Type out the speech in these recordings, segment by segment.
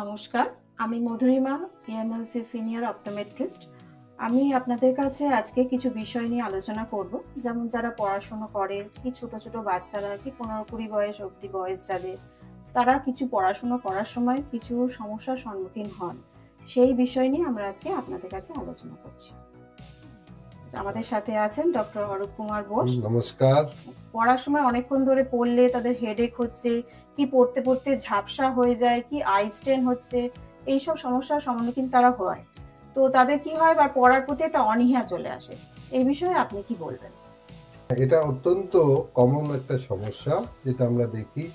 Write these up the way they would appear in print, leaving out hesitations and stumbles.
নমস্কার, আমি Madhurima, ইএমএলসি senior optometrist. আমি আপনাদের কাছে আজকে কিছু বিষয় নিয়ে আলোচনা করব। যেমন যারা পড়াশোনা করে, কি ছোট ছোট বাচ্চারা, কি 15-20 বয়স অবধি বয়স যাদের, তারা কিছু পড়াশোনা করার সময় কিছু সমস্যার সম্মুখীন হন। সেই বিষয় নিয়ে আমরা আজকে আপনাদের কাছে আলোচনা করছি। আমাদের সাথে আছেন ডক্টর অরূপ কুমার বোস। নমস্কার। পড়ার সময় অনেকক্ষণ ধরে পড়লে তাদের হেডেক হচ্ছে, কি পড়তে পড়তে ঝাপসা হয়ে যায়, কি আই স্ট্রেন হচ্ছে, এইসব সমস্যার সম্মুখীন তারা হয়। তো তাদের কি হয়, বা পড়ার প্রতি একটা অনীহা চলে আসে। এই বিষয়ে আপনি কি বলবেন? এটা অত্যন্ত কমন একটা সমস্যা যেটা আমরা দেখি,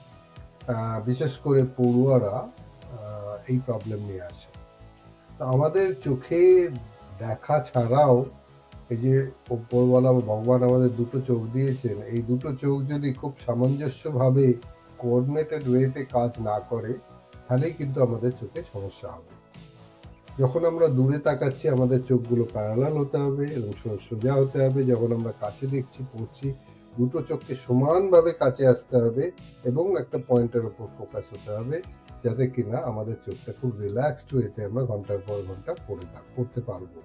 বিশেষ করে পড়ুয়ারা এই প্রবলেম নিয়ে আসে। তো আমাদের চোখে দেখা ছাড়াও এই যে উপরওয়ালা ভগবান আমাদের দুটো চোখ দিয়েছেন, এই দুটো চোখ যদি খুব সামঞ্জস্যভাবে কোঅর্ডিনেটেড ওয়েতে কাজ না করে, তাহলেই কিন্তু আমাদের চোখে সমস্যা হবে। যখন আমরা দূরে তাকাচ্ছি আমাদের চোখগুলো প্যারালাল হতে হবে এবং সোজা হতে হবে। যখন আমরা কাছে দেখছি, পড়ছি, দুটো চোখকে সমানভাবে কাছে আসতে হবে এবং একটা পয়েন্টের উপর ফোকাস হতে হবে, যাতে কিনা আমাদের চোখটা খুব রিল্যাক্সড ওয়েতে আমরা ঘন্টার পর ঘন্টা পড়তে পারবো।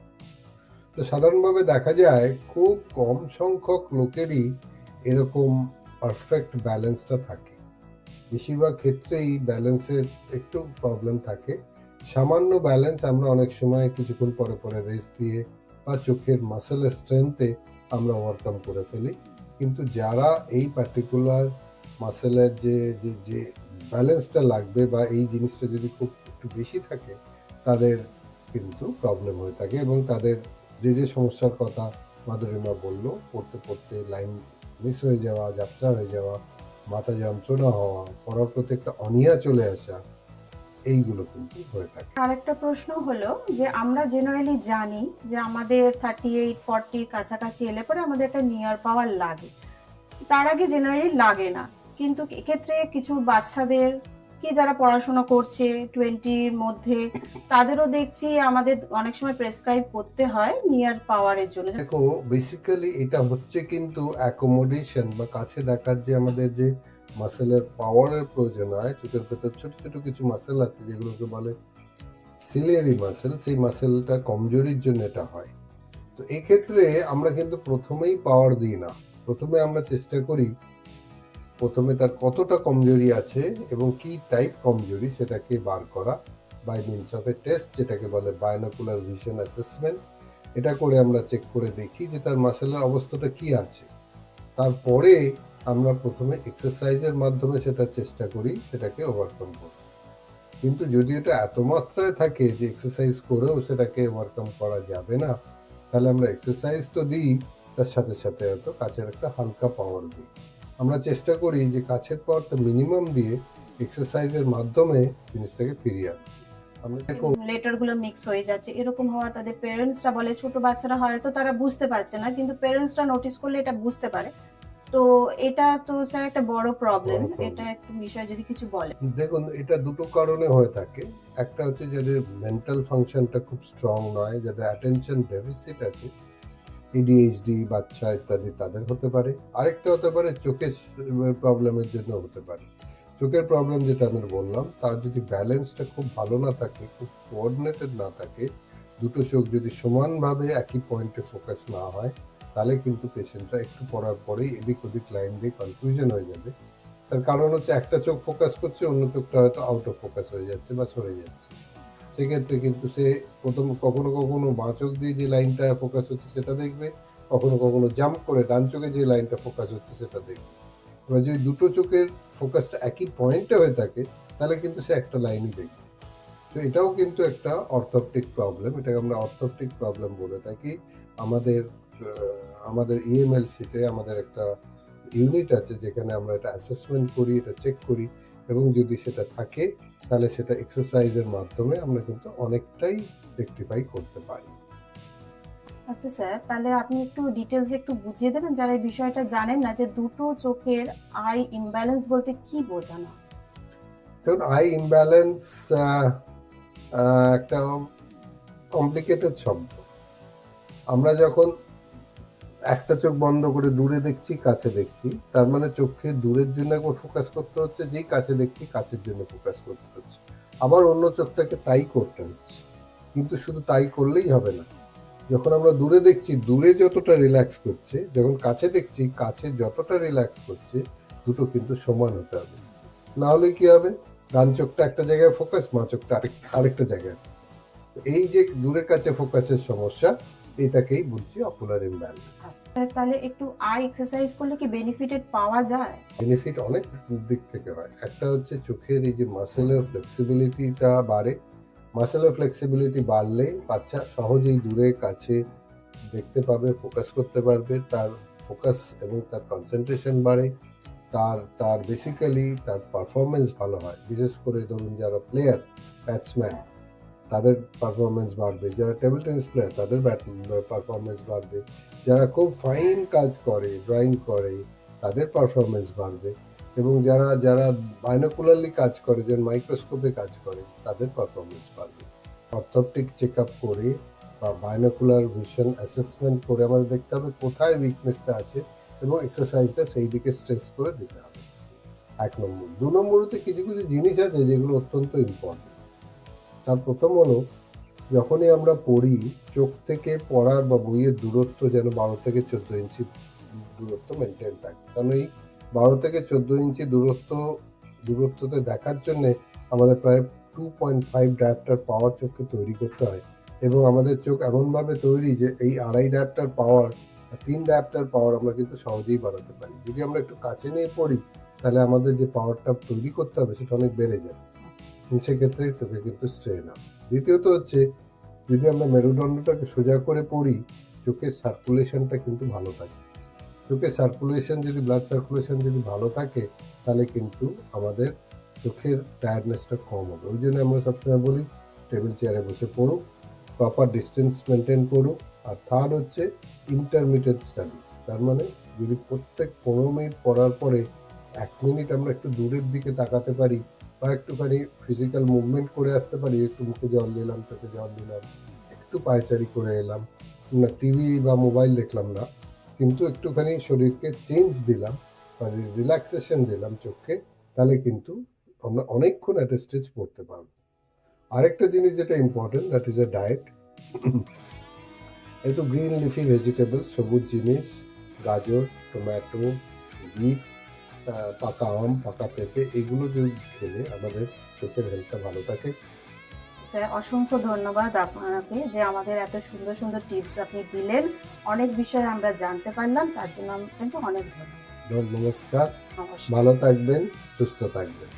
তো সাধারণভাবে দেখা যায় খুব কম সংখ্যক লোকেরই এরকম পারফেক্ট ব্যালেন্সটা থাকে। বেশিরভাগ ক্ষেত্রেই ব্যালেন্সের একটু প্রবলেম থাকে। সামান্য ব্যালেন্স আমরা অনেক সময় কিছুক্ষণ পরে পরে রেস্ট দিয়ে বা চোখের মাসেলের স্ট্রেংথে আমরা ওভারকাম করে ফেলি। কিন্তু যারা এই পার্টিকুলার মাসেলের যে যে যে ব্যালেন্সটা লাগবে বা এই জিনিসটা যদি খুব একটু বেশি থাকে, তাদের কিন্তু প্রবলেম হয়ে থাকে এবং তাদের যে সমস্যার কথা মাধুরিমা বললো, পড়তে পড়তে লাইন মিস হয়ে যাওয়া, ঝাপসা হয়ে যাওয়া, মাথা যন্ত্রণা হওয়া, পড়ার প্রতি একটা অনীহা চলে আসা, এইগুলো কিন্তু হয়ে থাকে। আরেকটা প্রশ্ন হলো যে আমরা জেনারেলি জানি যে আমাদের 38-40 কাছাকাছি এলে পরে আমাদের একটা নিয়ার পাওয়ার লাগে, তার আগে জেনারেলি লাগে না। কিন্তু এক্ষেত্রে কিছু বাচ্চাদের, কি যারা পড়াশোনা করছে 20-র মধ্যে, তাদেরও দেখছি আমাদের অনেক সময় প্রেসক্রাইব করতে হয় নিয়ার পাওয়ারের জন্য। দেখো, বেসিক্যালি এটা হচ্ছে কিন্তু অ্যাকোমোডেশন বা কাছে দেখার যে আমাদের যে মাসেলের পাওয়ারের প্রয়োজন হয়। চোখের ভেতর ছোট ছোট কিছু মাসেল আছে যেগুলোকে বলে সিলিয়ারি মাসেল, সেই মাসেলটা কমজোরির জন্য এটা হয়। তো এক্ষেত্রে আমরা কিন্তু প্রথমেই পাওয়ার দিই না। প্রথমে আমরা চেষ্টা করি প্রথমে তার কতটা কমজোরি আছে এবং কি টাইপ কমজোরি সেটাকে বার করা by means of a test, যেটাকে বলে বায়োনোকুলার ভিশন অ্যাসেসমেন্ট। এটা করে আমরা চেক করে দেখি যে তার মাসেলের অবস্থাটা কি আছে। তারপরে আমরা প্রথমে এক্সারসাইজের মাধ্যমে সেটা চেষ্টা করি সেটাকে ওভারকাম করতে। কিন্তু যদি এটা এত মাত্রায় থাকে যে এক্সারসাইজ করেও সেটাকে ওভারকাম করা যাবে না, তাহলে আমরা এক্সারসাইজ তো দিই, তার সাথে সাথে হয়তো কাছের একটা হালকা পাওয়ার দিই। আমরা চেষ্টা করি যে কাছের পাওয়ারটা মিনিমাম দিয়ে এক্সারসাইজের মাধ্যমে জিনিসটাকে ফিরিয়ে আনতে। আমরা দেখো, লেটার গুলো মিক্স হয়ে যাচ্ছে, এরকম হওয়া তাদের পেরেন্টসরা বলে। ছোট বাচ্চারা হয়তো তারা বুঝতে পারছে না, কিন্তু পেরেন্টসরা নোটিস করলে এটা বুঝতে পারে। তো এটা তো স্যার একটা বড় প্রবলেম। এটা একটা বিষয় যদি কিছু বলে। দেখুন, এটা দুটো কারণে হয়ে থাকে। একটা হচ্ছে যাদের মেন্টাল ফাংশনটা খুব স্ট্রং নয়, যাদের অ্যাটেনশন ডেফিসিট আছে, এডিএইচডি বাচ্চা ইত্যাদি, তাদের হতে পারে। আরেকটা হতে পারে চোখের প্রবলেমের জন্য হতে পারে। চোখের প্রবলেম যেটা আমি বললাম, তার যদি ব্যালেন্সটা খুব ভালো না থাকে, খুব কোঅর্ডিনেটেড না থাকে, দুটো চোখ যদি সমানভাবে একই পয়েন্টে ফোকাস না হয়, তাহলে কিন্তু পেশেন্টরা একটু পড়ার পরেই এদিক ওদিক লাইন দিয়ে কনফিউশন হয়ে যাবে। তার কারণ হচ্ছে একটা চোখ ফোকাস করছে, অন্য চোখটা হয়তো আউট অফ ফোকাস হয়ে যাচ্ছে বা সরে যাচ্ছে। সেক্ষেত্রে কিন্তু সে কখনো কখনো বাঁ চোখ দিয়ে যে লাইনটা ফোকাস হচ্ছে সেটা দেখবে, কখনো কখনো জাম্প করে ডান চোখে যে লাইনটা ফোকাস হচ্ছে সেটা দেখবে। এবার যদি দুটো চোখের ফোকাসটা একই পয়েন্টে হয়ে থাকে, তাহলে কিন্তু সে একটা লাইনই দেখবে। তো এটাও কিন্তু একটা অর্থোপটিক প্রবলেম, এটাকে আমরা অর্থোপটিক প্রবলেম বলে থাকি। আমাদের আমাদের ইএমএলসিতে আমাদের একটা ইউনিট আছে যেখানে আমরা এটা অ্যাসেসমেন্ট করি, এটা চেক করি, এবং যদি সেটা থাকে তাহলে সেটা এক্সারসাইজের মাধ্যমে আমরা কিন্তু অনেকটাই রেকটিফাই করতে পারি। আচ্ছা স্যার, তাহলে আপনি একটু ডিটেলস একটু বুঝিয়ে দেবেন যারা এই বিষয়টা জানেন না, যে দুটো চোখের আই ইমব্যালেন্স বলতে কি বোঝানো? দেখুন, আই ইমব্যালেন্স একটা কমপ্লিকেটেড শব্দ। আমরা যখন একটা চোখ বন্ধ করে দূরে দেখছি, কাছে দেখছি, তার মানে চোখে দূরের জন্য একবার ফোকাস করতে হচ্ছে, যেই কাছে দেখছি কাছের জন্য ফোকাস করতে হচ্ছে। আবার অন্য চোখটাকে তাই করতে হচ্ছে। কিন্তু শুধু তাই করলেই হবে না। যখন আমরা দূরে দেখছি দূরে যতটা রিল্যাক্স করছে, যখন কাছে দেখছি কাছে যতটা রিল্যাক্স করছে, দুটো কিন্তু সমান হতে হবে। না হলে কি হবে? ডান চোখটা একটা জায়গায় ফোকাস, বাঁ চোখটা আরেকটা জায়গায়। এই যে দূরে কাছে ফোকাসের সমস্যা, এটাকেই বলছি অকুলার ইমব্যালেন্স। তাহলে একটু আই এক্সারসাইজ করলে কি বেনিফিটেড পাওয়া যায়? বেনিফিট অনেক দিক থেকে হয়। একটা হচ্ছে চোখের এই যে মাসেলের ফ্লেক্সিবিলিটিটা বাড়ে। মাসেলের ফ্লেক্সিবিলিটি বাড়লে বাচ্চা সহজেই দূরে কাছে দেখতে পাবে, ফোকাস করতে পারবে। তার ফোকাস এবং তার কনসেন্ট্রেশন বাড়ে। তার বেসিক্যালি তার পারফরমেন্স ভালো হয়। বিশেষ করে ধরুন যারা প্লেয়ার, ব্যাটসম্যান, তাদের পারফরমেন্স বাড়বে। যারা টেবিল টেনিস প্লেয়ার তাদের পারফরমেন্স বাড়বে। যারা খুব ফাইন কাজ করে, ড্রয়িং করে, তাদের পারফরমেন্স বাড়বে। এবং যারা যারা বাইনোকুলারলি কাজ করে, যারা মাইক্রোস্কোপে কাজ করে, তাদের পারফরমেন্স বাড়বে। অর্থোপটিক চেক আপ করে বা বাইনোকুলার ভিশন অ্যাসেসমেন্ট করে আমাদের দেখতে হবে কোথায় উইকনেসটা আছে এবং এক্সারসাইজটা সেই দিকে স্ট্রেস করে দিতে হবে। ১ নম্বর। ২ নম্বর হচ্ছে কিছু কিছু জিনিস আছে যেগুলো অত্যন্ত ইম্পর্টেন্ট। তার প্রথম হলো যখনই আমরা পড়ি চোখ থেকে পড়ার বা বইয়ের দূরত্ব যেন ১২ থেকে ১৪ ইঞ্চি দূরত্ব মেনটেন থাকে। কারণ এই ১২ থেকে ১৪ ইঞ্চি দূরত্বতে দেখার জন্যে আমাদের প্রায় 2.5 ডায়োপ্টার পাওয়ার চোখকে তৈরি করতে হয় এবং আমাদের চোখ এমনভাবে তৈরি যে এই ২.৫ ডায়োপ্টার পাওয়ার ৩ ডায়োপ্টার পাওয়ার আমরা কিন্তু সহজেই বাড়াতে পারি। যদি আমরা একটু কাছে নিয়ে পড়ি তাহলে আমাদের যে পাওয়ারটা তৈরি করতে হবে সেটা অনেক বেড়ে যায়। সেক্ষেত্রে চোখে কিন্তু স্ট্রেন হয়। দ্বিতীয়ত হচ্ছে যদি আমরা মেরুদণ্ডটাকে সোজা করে পড়ি চোখের সার্কুলেশনটা কিন্তু ভালো থাকে। চোখের সার্কুলেশন যদি ব্লাড সার্কুলেশন যদি ভালো থাকে তাহলে কিন্তু আমাদের চোখের টায়ার্ডনেসটা কম হবে। ওই জন্য আমরা সবসময় বলি টেবিল চেয়ারে বসে পড়ুক, প্রপার ডিস্টেন্স মেনটেন করুক। আর থার্ড হচ্ছে ইন্টারমিটেড স্টাডিজ। তার মানে যদি প্রত্যেক ১৫ মিনিট পড়ার পরে ১ মিনিট আমরা একটু দূরের দিকে তাকাতে পারি বা একটুখানি ফিজিক্যাল মুভমেন্ট করে আসতে পারি, একটু মুখে জল দিলাম, চোখে জল দিলাম, একটু পায়চারি করে এলাম, না টিভি বা মোবাইল দেখলাম না, কিন্তু একটুখানি শরীরকে চেঞ্জ দিলাম বা রিল্যাক্সেশন দিলাম চোখকে, তাহলে কিন্তু আমরা অনেকক্ষণ অ্যাট এ স্ট্রেচ পড়তে পারবো। আরেকটা জিনিস যেটা important that is a diet. একটু গ্রিন লিফি ভেজিটেবল, সবুজ জিনিস, গাজর, টমেটো, বিট, পাকা আম, পাকা পেঁপে, এগুলো যদি খেলে আমাদের চোখের হেলথটা ভালো থাকে। স্যার অসংখ্য ধন্যবাদ আপনাকে যে আমাদের এত সুন্দর সুন্দর টিপস আপনি দিলেন। অনেক বিষয় আমরা জানতে পারলাম, তার জন্য আপনাকে অনেক ধন্যবাদ। নমস্কার, নমস্কার। ভালো থাকবেন, সুস্থ থাকবেন।